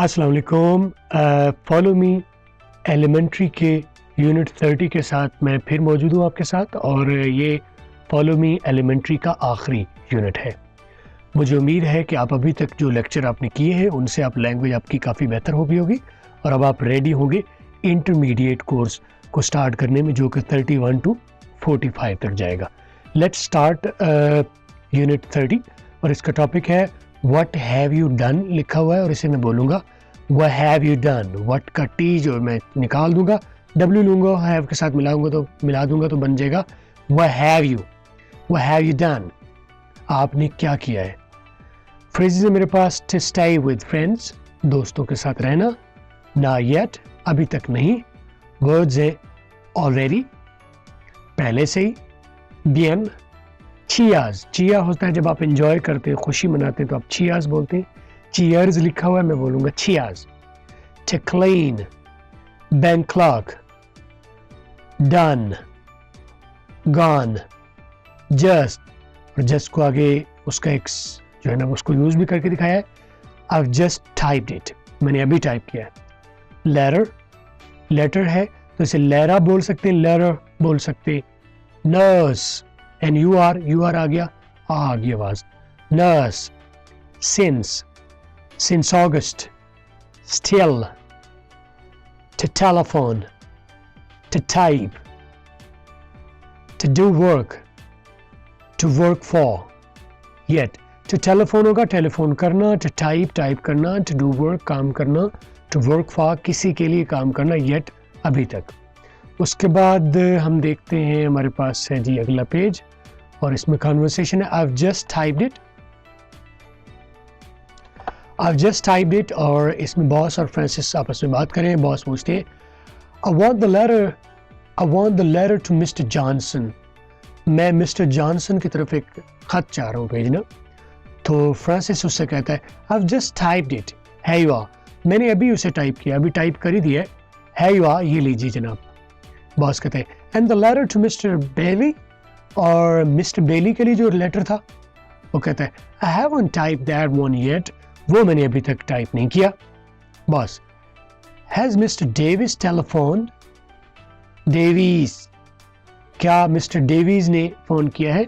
अस्सलाम वालेकुम। Follow me elementary के यूनिट 30 के साथ मैं फिर मौजूद हूँ आपके साथ, और ये फॉलो मी एलिमेंट्री का आखिरी यूनिट है। मुझे उम्मीद है कि आप अभी तक जो लेक्चर आपने किए हैं उनसे आप लैंग्वेज आपकी काफ़ी बेहतर हो गई होगी और अब आप रेडी होंगे इंटरमीडिएट कोर्स को स्टार्ट करने में, जो कि 31 to 45 तक जाएगा। लेट्स स्टार्ट यूनिट 30 और इसका टॉपिक है व्हाट हैव यू डन लिखा हुआ है, और इसे मैं बोलूँगा what have you done. What का टी जो मैं निकाल दूंगा, डब्ल्यू लूँगा, हैव के साथ मिला दूंगा तो बन जाएगा व्हाट हैव यू डन। आपने क्या किया है। फ्रेजेस है मेरे पास, टू स्टे विद फ्रेंड्स, दोस्तों के साथ रहना, नॉट येट, अभी तक नहीं, वर्ड्स है ऑलरेडी, पहले से ही, बियन, चियाज, चिया होता है जब आप एंजॉय करते हैं, खुशी मनाते हैं तो आप चियाज बोलते हैं। चियर्स लिखा हुआ है, मैं बोलूँगा चियाज। To clean, bank clock, done, gone, just, और जस्ट को आगे उसका एक जो है ना उसको यूज़ भी करके दिखाया है। I've just typed it, मैंने अभी टाइप किया है। लेटर, लेटर है तो इसे लेरा बोल सकते हैं, लेटर बोल सकते हैं। नर्स, एंड यू आर आ गया आवाज, nurse. Since August, still, to telephone, to type, to do work, to work for, yet. To telephone होगा टेलीफोन करना, टू टाइप करना, टू डू वर्क काम करना, टू वर्क फॉर किसी के लिए काम करना, येट अभी तक। उसके बाद हम देखते हैं हमारे पास है जी अगला पेज, और इसमें कन्वर्सेशन है। I've just typed it, और इसमें बॉस और फ्रांसिस आपस में बात करें। बॉस पूछते हैं I want the letter to Mr. Johnson, मैं मिस्टर जॉनसन की तरफ एक खत चाह रहा हूँ भेजना। तो फ्रांसिस उससे कहता है I've just typed it, है यू आर, मैंने अभी उसे टाइप किया, अभी टाइप कर ही दिया है यू आर, ये लीजिए जनाब। बॉस कहते हैं and the letter to mister Bailey, और मिस्टर बेली के लिए जो लेटर था वो कहता है I haven't type that one yet, वो मैंने अभी तक टाइप नहीं किया। Boss has mister Davis telephone, Davis, क्या मिस्टर डेविस ने फोन किया है।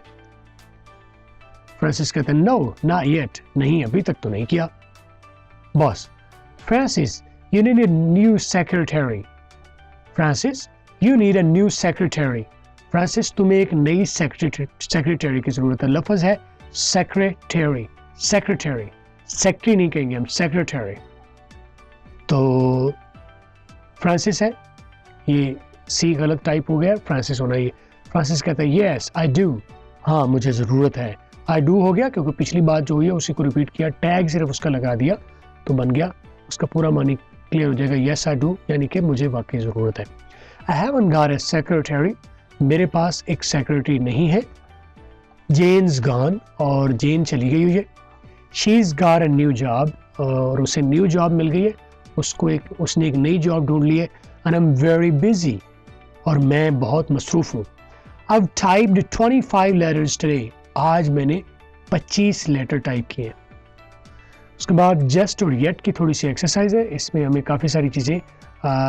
फ्रांसिस कहते हैं नो नॉट येट, नहीं अभी तक तो नहीं किया। Boss Francis you need a new secretary, Francis you need a new secretary, Francis तुम्हें एक नई सेक्रेटरी की जरूरत है। लफ्ज है सेक्रेटरी, सेक्रेटरी नहीं कहेंगे हम, सेक्रेटरी। तो फ्रांसिस है, ये सी गलत टाइप हो गया, फ्रांसिस होना ये। फ्रांसिस कहता है यस आई डू, हाँ मुझे ज़रूरत है। आई डू हो गया क्योंकि पिछली बात जो हुई है उसी को रिपीट किया, टैग सिर्फ उसका लगा दिया तो बन गया, उसका पूरा मानी क्लियर हो जाएगा, यस आई डू, यानी कि मुझे वाकई ज़रूरत है। I haven't got a secretary, मेरे पास एक सेक्रेटरी नहीं है। जेन्स गॉन, और जेन चली गई हुई है। She is got a new job, और उसे न्यू जॉब मिल गई है, उसने एक नई जॉब ढूंढ ली है। And I am very busy, और मैं बहुत मसरूफ़ हूँ। I've typed 25 letters today, आज मैंने 25 लेटर टाइप किए। उसके बाद जस्ट और येट की थोड़ी सी एक्सरसाइज है, इसमें हमें काफ़ी सारी चीज़ें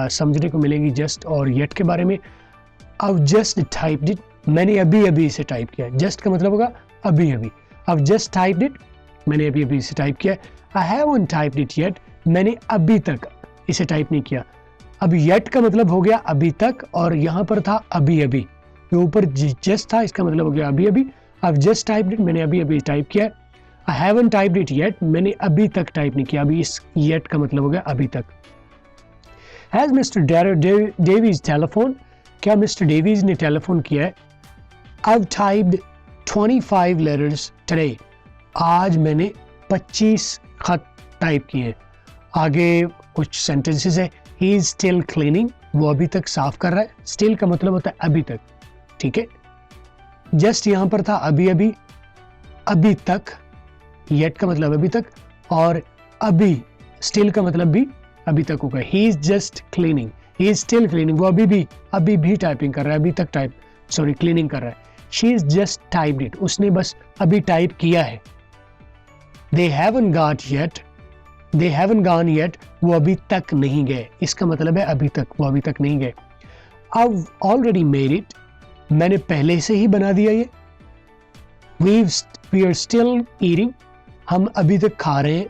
समझने को मिलेंगी जस्ट और येट के बारे में। I've just typed it, मैंने अभी अभी इसे टाइप किया। जस्ट का मतलब होगा अभी अभी। I've just typed it, मैंने अभी अभी इसे टाइप किया। I haven't typed it yet, मैंने अभी तक इसे टाइप नहीं किया। अब येट का मतलब हो गया अभी तक, और यहाँ पर था अभी अभी, जो ऊपर जस्ट था इसका मतलब हो गया अभी अभी। I've just typed it, मैंने अभी अभी टाइप किया। I haven't typed it yet, मैंने अभी तक टाइप नहीं किया। अभी इस येट का मतलब हो गया अभी तक। Has Mr. Davies telephone, क्या मिस्टर डेवीज ने टेलीफोन किया है। I've typed 25 letters today, आज मैंने 25 खत टाइप किए। आगे कुछ सेंटेंसेस है। He is still cleaning, वो अभी तक साफ कर रहा है। Still का मतलब होता है अभी तक, ठीक है। जस्ट यहाँ पर था अभी अभी, अभी तक, येट का मतलब अभी तक, और अभी स्टिल का मतलब भी अभी तक होगा। He is just cleaning, he is still cleaning, वो अभी भी टाइपिंग कर रहा है, अभी तक क्लीनिंग कर रहा है। She is just typed it, उसने बस अभी टाइप किया है। They haven't got yet, they haven't gone yet, वो अभी तक नहीं गए, इसका मतलब है अभी तक, वो अभी तक नहीं गए। अब ऑलरेडी मेड इट, मैंने पहले से ही बना दिया ये। वी आर स्टिल ईटिंग, हम अभी तक खा रहे हैं।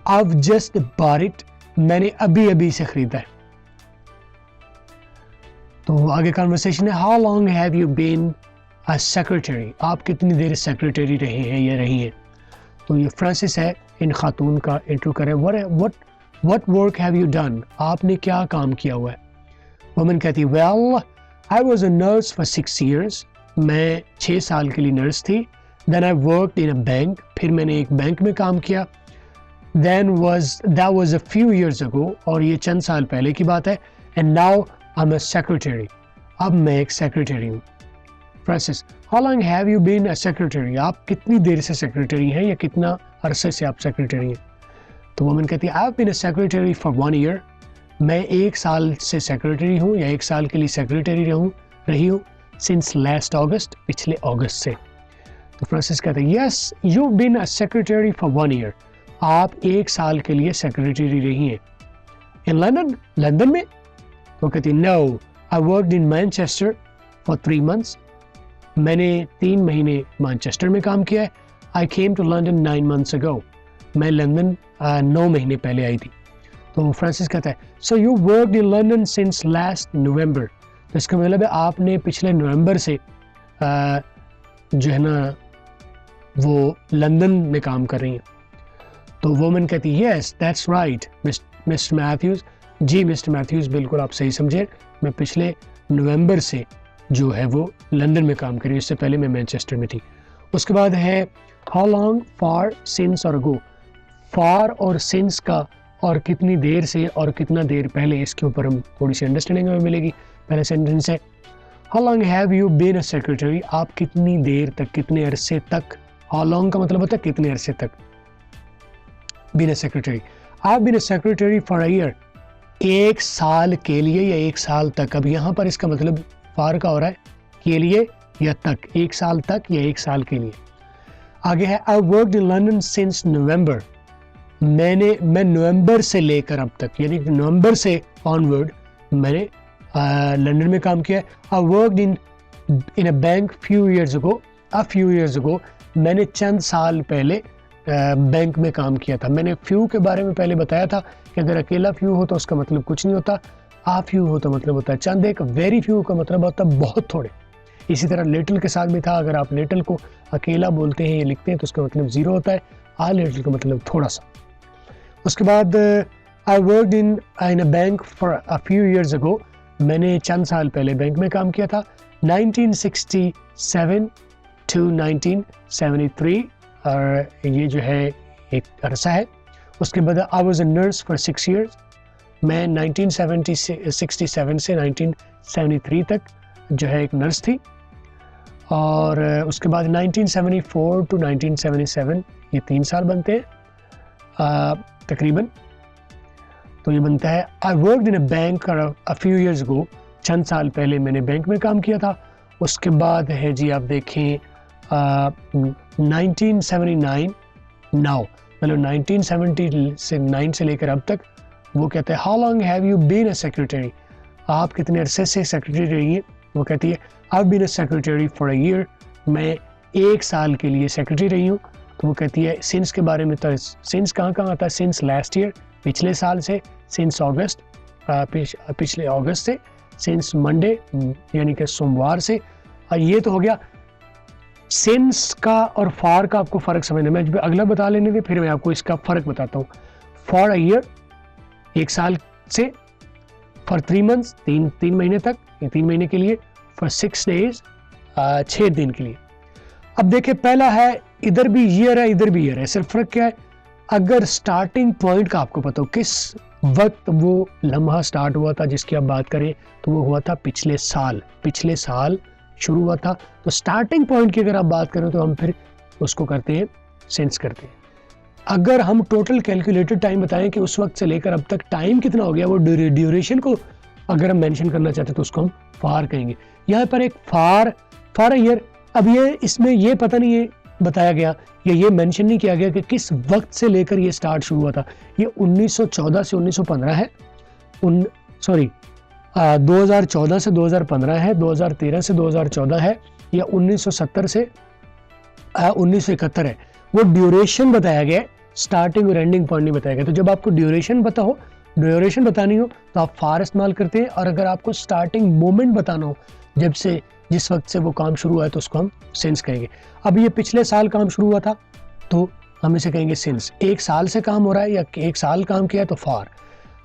I've just bought it, मैंने अभी अभी से खरीदा है। तो आगे कन्वर्सेशन है, how long have you been a secretary, आप कितनी देर सेक्रेटरी रहे हैं या रही हैं। तो ये फ्रांसिस है, इन खातून का इंटरव्यू करें, what work have you done, आपने क्या काम किया हुआ है। वुमन कहती, well I was a nurse for 6 years, मैं 6 साल के लिए नर्स थी। Then I worked in a bank, फिर मैंने एक बैंक में काम किया। that was a few years ago, और ये चंद साल पहले की बात है। and now I'm a secretary, अब मैं एक सेक्रेटरी हूँ। Francis, how long have you been a secretary, आप कितनी देर से सेक्रेटरी हैं या कितना अरसे से आप सेक्रेटरी हैं। तो वुमन कहती है, I've been a secretary for 1 year, मैं 1 साल से सेक्रेटरी हूँ या 1 साल के लिए सेक्रेटरी रही हूँ, since last August, पिछले अगस्त से। तो फ्रांसिस कहते हैं, yes you've been a secretary for 1 year, आप 1 साल के लिए सेक्रेटरी रही हैं। इन लंदन में। तो कहती, no I worked in Manchester for 3 months, मैंने 3 महीने मैनचेस्टर में काम किया है। I came to London 9 months ago, मैं लंदन 9 महीने पहले आई थी। तो फ्रांसिस कहता है, so you worked in London since last November, तो इसका मतलब है आपने पिछले नवंबर से जो है ना वो लंदन में काम कर रही हैं। तो वुमन कहती, yes that's right mister Matthews, जी मिस्टर मैथ्यूज़ बिल्कुल आप सही समझे, मैं पिछले नवंबर से जो है वो लंदन में काम कर रही हूँ, इससे पहले मैं मैनचेस्टर में थी। उसके बाद है हाउ लॉन्ग, फार, सिंस और अगो, फार और सिंस का और कितनी देर से और कितना देर पहले, इसके ऊपर हम थोड़ी सी अंडरस्टैंडिंग हमें मिलेगी। पहले सेंटेंस है, how long have you been a secretary, आप कितनी देर तक, कितने अरसे तक, हाउ लॉन्ग का मतलब होता है कितने अरसे तक। Been a secretary, I've been a secretary for a year, 1 साल के लिए या 1 साल तक। अब यहाँ पर इसका मतलब फार का हो रहा है के लिए या तक, 1 साल तक या 1 साल के लिए। आगे है, I worked in London since November, मैं नवंबर से लेकर अब तक, यानी नवंबर से ऑनवर्ड मैंने लंदन में काम किया है। I worked in a bank few years ago, मैंने चंद साल पहले बैंक में काम किया था। मैंने फ्यू के बारे में पहले बताया था कि अगर अकेला फ्यू हो तो उसका मतलब कुछ नहीं होता, आ फ्यू हो तो मतलब होता है चंद। एक वेरी फ्यू का मतलब होता है बहुत थोड़े। इसी तरह लिटिल के साथ भी था, अगर आप लिटिल को अकेला बोलते हैं या लिखते हैं तो उसका मतलब 0 होता है, आ लिटिल का मतलब थोड़ा सा। उसके बाद आई worked in a bank for a few years अगो, मैंने चंद साल पहले बैंक में काम किया था। 1967 to 1973, और ये जो है एक अरसा है। उसके बाद आई was a nurse for 6 years, मैं 1967 से 1973 तक जो है एक नर्स थी। और उसके बाद 1974 to 1977, ये 3 साल बनते हैं तकरीबन। तो ये बनता है, I worked in a bank a few years ago, चंद साल पहले मैंने बैंक में काम किया था। उसके बाद है जी आप देखें 1979 नाउ, मतलब 1979 से लेकर अब तक। वो कहते हैं, how long have you been a secretary, आप कितने अरसे से सेक्रेटरी रही हैं। वो कहती है, I have been a secretary for a year, मैं 1 साल के लिए सेक्रेटरी रही हूँ। तो वो कहती है, सिंस के बारे में तो सिंस कहाँ आता है, सिंस लास्ट ईयर, पिछले साल से, सिंस अगस्त, पिछले अगस्त से, सिंस मंडे यानी कि सोमवार से। और ये तो हो गया सिंस का और फार का आपको फ़र्क समझना। मैं अगला बता लेने दे, फिर मैं आपको इसका फ़र्क बताता हूँ। फॉर अ ईयर 1 साल से, फॉर 3 months 3 महीने तक, ये 3 महीने के लिए, फॉर 6 days 6 दिन के लिए। अब देखिए पहला है, इधर भी ईयर है इधर भी ईयर है, सिर्फ फ़र्क क्या है, अगर स्टार्टिंग पॉइंट का आपको पता हो किस वक्त वो लम्हा स्टार्ट हुआ था जिसकी आप बात करें, तो वो हुआ था पिछले साल शुरू हुआ था। तो स्टार्टिंग पॉइंट की अगर आप बात करें तो हम फिर उसको करते हैं सेंस करते हैं। अगर हम टोटल कैलकुलेटेड टाइम बताएं कि उस वक्त से लेकर अब तक टाइम कितना हो गया, वो ड्यूरेशन को अगर हम मेंशन करना चाहते हैं तो उसको हम फार कहेंगे। यहाँ पर एक फार ईयर, अब ये इसमें ये पता नहीं है बताया गया या ये मेंशन नहीं किया गया कि किस वक्त से लेकर ये स्टार्ट शुरू हुआ था। ये 1914 से 1915 है, 2014 से 2015 है, 2013 से 2014 है, या 1970 से 1971 है। वो ड्यूरेशन बताया गया है, स्टार्टिंग और एंडिंग पॉइंट नहीं बताया गया। तो जब आपको ड्यूरेशन बतानी हो तो आप फार इस्तेमाल करते हैं, और अगर आपको स्टार्टिंग मोमेंट बताना हो जब से जिस वक्त से वो काम शुरू हुआ है तो उसको हम सिंस कहेंगे। अब ये पिछले साल काम शुरू हुआ था तो हम इसे कहेंगे सिंस। एक साल से काम हो रहा है या एक साल काम किया तो फार।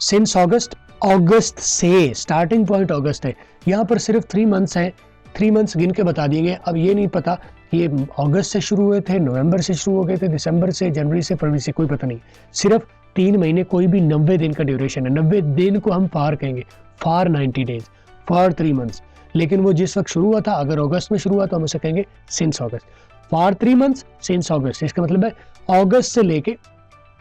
सिंस अगस्त से, स्टार्टिंग पॉइंट अगस्त है। यहाँ पर सिर्फ 3 मंथ्स हैं, 3 मंथ्स गिन के बता दिए गए। अब ये नहीं पता ये अगस्त से शुरू हुए थे, नवंबर से शुरू हो गए थे, दिसंबर से, जनवरी से, फरवरी से, कोई पता नहीं। सिर्फ 3 महीने, कोई भी 90 दिन का ड्यूरेशन है। 90 दिन को हम फार कहेंगे, फार 90 डेज, फार 3 मंथ्स। लेकिन वो जिस वक्त शुरू हुआ था, अगर अगस्त में शुरू हुआ तो हम उसे कहेंगे सिंस अगस्त। फार 3 मंथ्स, सिंस अगस्त। इसका मतलब है अगस्त से लेके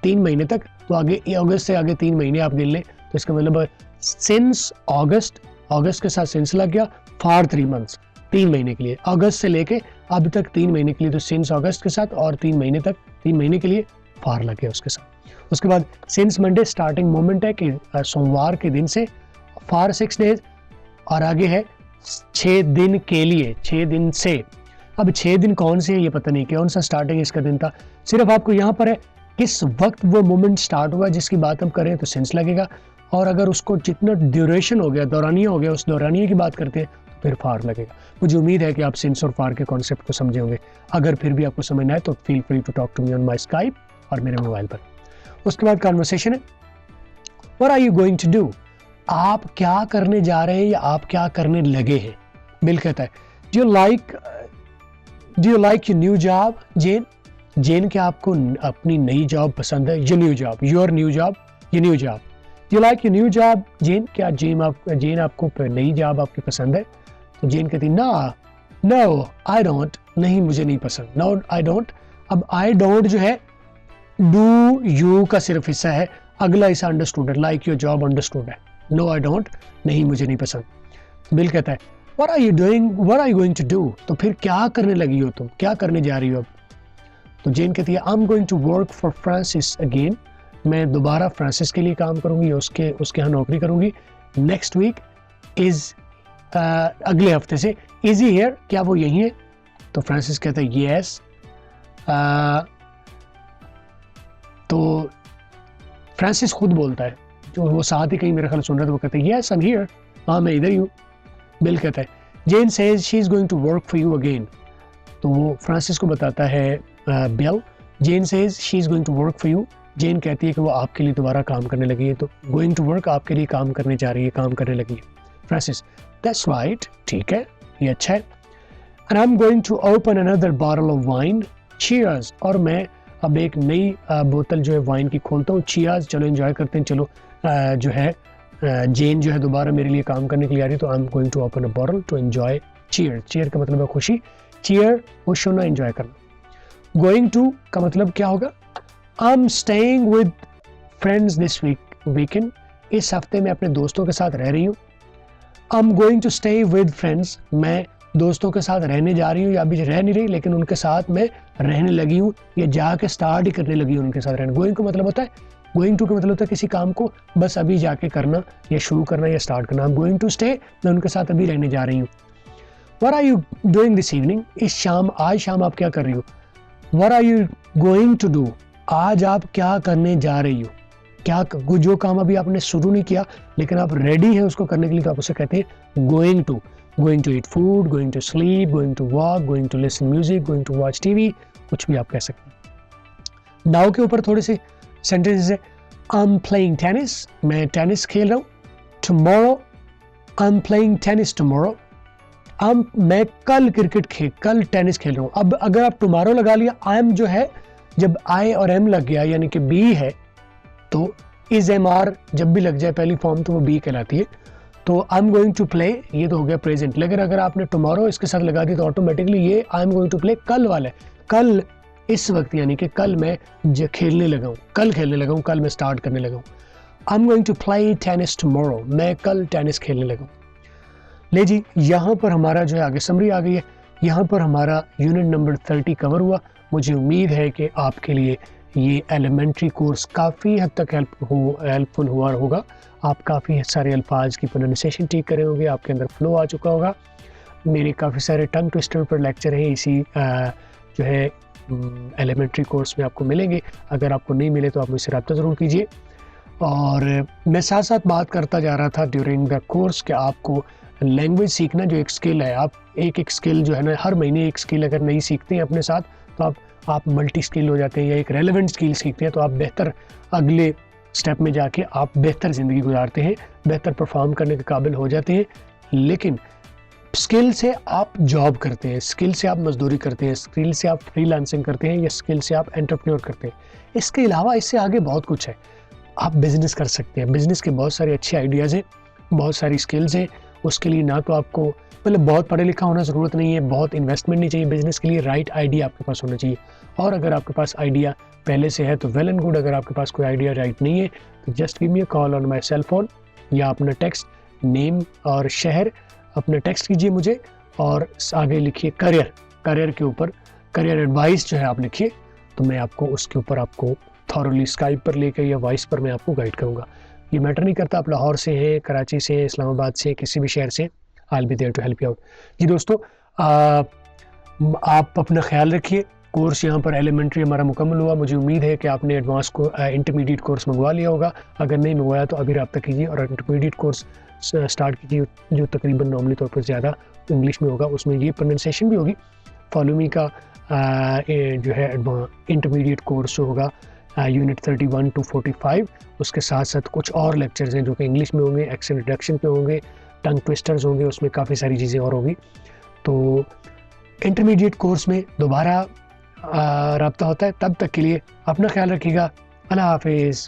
3 महीने तक, तो आगे अगस्त से आगे 3 महीने आप गिन लें तो इसका मतलब है सिंस अगस्त, अगस्त के साथ सिंस लग गया, फार 3 मंथ्स, 3 महीने के लिए। अगस्त से लेके अब तक 3 महीने के लिए तो सिंस अगस्त के साथ, और 3 महीने तक, 3 महीने के लिए फार लग गया उसके साथ। उसके बाद सिंस मंडे स्टार्टिंग मोमेंट है कि सोमवार के दिन से, फार 6 डेज, और आगे है 6 दिन के लिए, 6 दिन से। अब 6 दिन कौन से है ये पता नहीं, कौन सा स्टार्टिंग इसका दिन था। सिर्फ आपको यहाँ पर है किस वक्त वो मोमेंट स्टार्ट हुआ जिसकी बात हम करें तो सिंस लगेगा, और अगर उसको जितना ड्यूरेशन हो गया, दौरानिया हो गया, उस दौरानिये की बात करते हैं तो फिर फार लगेगा। मुझे उम्मीद है कि आप सिंस और फार के कॉन्सेप्ट को समझे होंगे। अगर फिर भी आपको समझना है तो feel free to talk to me on my Skype और मेरे मोबाइल पर। उसके बाद कॉन्वर्सेशन है, what are you going to do, आप क्या करने जा रहे हैं या आप क्या करने लगे हैं। बिल कहता है do you like your new job Jane. Jane, क्या आपको अपनी नई जॉब पसंद है? Your new job, your new job, your new job. Do you like your new job Jane, क्या जेन आपको नई जॉब आपकी पसंद है? तो जेन कहती नो आई डोंट, नहीं मुझे नहीं पसंद, नो आई डोंट। अब आई डोंट जो है डू यू का सिर्फ हिस्सा है, अगला हिस्सा अंडरस्टूड है, लाइक योर जॉब अंडरस्टूड है। नो आई डोंट, नहीं मुझे नहीं पसंद। बिल कहता है what are you doing, what are you going to do, तो फिर क्या करने लगी हो तुम, क्या करने जा रही हो अब? तो जेन कहती है I am going to work for Francis again, मैं दोबारा फ्रांसिस के लिए काम करूंगी, उसके यहाँ नौकरी करूंगी। नेक्स्ट वीक इज, अगले हफ्ते से। इज ही हियर, क्या वो यहीं है? तो फ्रांसिस कहता है यस। तो फ्रांसिस खुद बोलता है, जो वो साथ ही कहीं मेरा ख्याल सुन रहा था, वो कहते हैं यस आई एम हियर, हाँ मैं इधर ही हूँ। बिल कहता है Jane says she is going to work for you again, तो वो फ्रांसिस को बताता है Bill. Jane says she is going to work for you, Jane कहती है कि वो आपके लिए दोबारा काम करने लगी है, तो गोइंग टू वर्क आपके लिए काम करने जा रही है, काम करने लगी है। फ्रांसिस दैट्स राइट, ठीक है, ये अच्छा है। And I am going to open another bottle of wine, cheers, और मैं अब एक नई बोतल जो है वाइन की खोलता हूँ, चीयर्स, चलो एंजॉय करते हैं, चलो जो है जेन जो है दोबारा मेरे लिए काम करने के लिए आ रही है, तो I am going to open a bottle to enjoy cheer. Cheer का मतलब है खुशी, चीयर खुश होना, एंजॉय करना। गोइंग टू का मतलब क्या होगा? I am staying with friends this weekend, इस हफ्ते मैं अपने दोस्तों के साथ रह रही हूँ। I am going to stay with friends, मैं दोस्तों के साथ रहने जा रही हूँ, या अभी रह नहीं रही लेकिन उनके साथ मैं रहने लगी हूँ, या जाके स्टार्ट ही करने लगी हूँ उनके साथ रहने। गोइंग का मतलब होता है, गोइंग टू का मतलब होता है किसी काम को बस अभी जाके करना, या शुरू करना, या स्टार्ट करना। I am going to stay, मैं उनके साथ अभी रहने जा रही हूँ। What are you doing this evening, इस शाम, आज शाम आप क्या कर रही हो? What are you going to do, आज आप क्या करने जा रही हो? क्या जो काम अभी आपने शुरू नहीं किया लेकिन आप रेडी हैं उसको करने के लिए, तो आप उसे कहते हैं going to. Going to eat food, going to sleep, going to walk, going to listen music, going to watch TV, कुछ भी आप कह सकते हैं। नाउ के ऊपर थोड़े से सेंटेंसेस है। आई एम प्लेइंग टेनिस, मैं टेनिस खेल रहा हूँ। Tomorrow, I am playing tennis tomorrow, मैं कल कल टेनिस खेल रहा हूँ। अब अगर आप टुमारो लगा लिया, आई एम जो है जब आई और एम लग गया यानी कि बी है, तो इज एम आर जब भी लग जाए पहली फॉर्म तो वो बी कहलाती है। तो I am going to play, ये तो हो गया प्रेजेंट, लेकिन अगर आपने टुमारो इसके साथ लगा दी तो ऑटोमेटिकली ये I am going to play कल वाला है। कल इस वक्त यानी कि कल मैं खेलने लगा हूँ, कल खेलने लगा हूँ, कल मैं स्टार्ट करने लगा हूँ। I am going to play tennis tomorrow, मैं कल टेनिस खेलने लगा हूँ। ले जी, यहाँ पर हमारा जो है आगे समरी आ गई है। यहाँ पर हमारा यूनिट नंबर 30 कवर हुआ। मुझे उम्मीद है कि आपके लिए ये एलिमेंट्री कोर्स काफ़ी हद तक हेल्पफुल हुआ होगा। आप काफ़ी सारे अल्फाज की प्रोनाउंसिएशन ठीक करे होंगे, आपके अंदर फ्लो आ चुका होगा। मेरे काफ़ी सारे टंग ट्विस्टर पर लेक्चर हैं इसी जो है एलिमेंट्री कोर्स में आपको मिलेंगे। अगर आपको नहीं मिले तो आप मुझसे रब्ता ज़रूर कीजिए। और मैं साथ साथ बात करता जा रहा था ड्यूरिंग द कोर्स कि आपको लैंग्वेज सीखना जो एक स्किल है, आप एक स्किल जो है ना, हर महीने एक स्किल अगर नहीं सीखते हैं अपने साथ तो आप मल्टी स्किल हो जाते हैं, या एक रेलेवेंट स्किल सीखते हैं तो आप बेहतर अगले स्टेप में जाके आप बेहतर ज़िंदगी गुजारते हैं, बेहतर परफॉर्म करने के काबिल हो जाते हैं। लेकिन स्किल से आप जॉब करते हैं, स्किल से आप मजदूरी करते हैं, स्किल से आप फ्रीलांसिंग करते हैं, या स्किल से आप एंटरप्रेन्योर करते हैं। इसके अलावा इससे आगे बहुत कुछ है। आप बिज़नेस कर सकते हैं, बिज़नेस के बहुत सारे अच्छे आइडियाज़ हैं, बहुत सारी स्किल्स हैं। उसके लिए ना तो आपको मतलब बहुत पढ़े लिखा होना ज़रूरत नहीं है, बहुत इन्वेस्टमेंट नहीं चाहिए बिज़नेस के लिए, राइट आइडिया आपके पास होना चाहिए। और अगर आपके पास आइडिया पहले से है तो वेल एंड गुड, अगर आपके पास कोई आइडिया राइट नहीं है तो just give me a call on my cell phone, या अपना टेक्स्ट नेम और शहर अपना टेक्स्ट कीजिए मुझे, और आगे लिखिए करियर के ऊपर करियर एडवाइस जो है आप लिखिए, तो मैं आपको उसके ऊपर आपको थॉरली स्काइप पर लेकर या वॉइस पर मैं आपको गाइड करूँगा। ये मैटर नहीं करता आप लाहौर से हैं, कराची से, इस्लामाबाद से, किसी भी शहर से, I will be there to help you out. जी दोस्तों, आप अपना ख्याल रखिए। कोर्स यहाँ पर एलिमेंट्री हमारा मुकम्मल हुआ। मुझे उम्मीद है कि आपने एडवांस को इंटरमीडिएट कोर्स मंगवा लिया होगा। अगर नहीं मंगवाया तो अभी रब्ता कीजिए और इंटरमीडिएट कोर्स स्टार्ट कीजिए, जो तकरीबन नॉर्मली तौर पर ज़्यादा इंग्लिश में होगा। उसमें ये प्रोनाउंसिएशन भी होगी। फॉलो मी का जो है इंटरमीडिएट कोर्स जो होगा यूनिट 31 to 45, उसके साथ साथ कुछ और लेक्चर्स हैं जो कि इंग्लिश में होंगे, एक्सेंट रिडक्शन पे होंगे, टंग ट्विस्टर्स होंगे, उसमें काफ़ी सारी चीज़ें और होगी। तो इंटरमीडिएट कोर्स में दोबारा रब्ता होता है। तब तक के लिए अपना ख्याल रखिएगा। अल्लाह हाफिज़।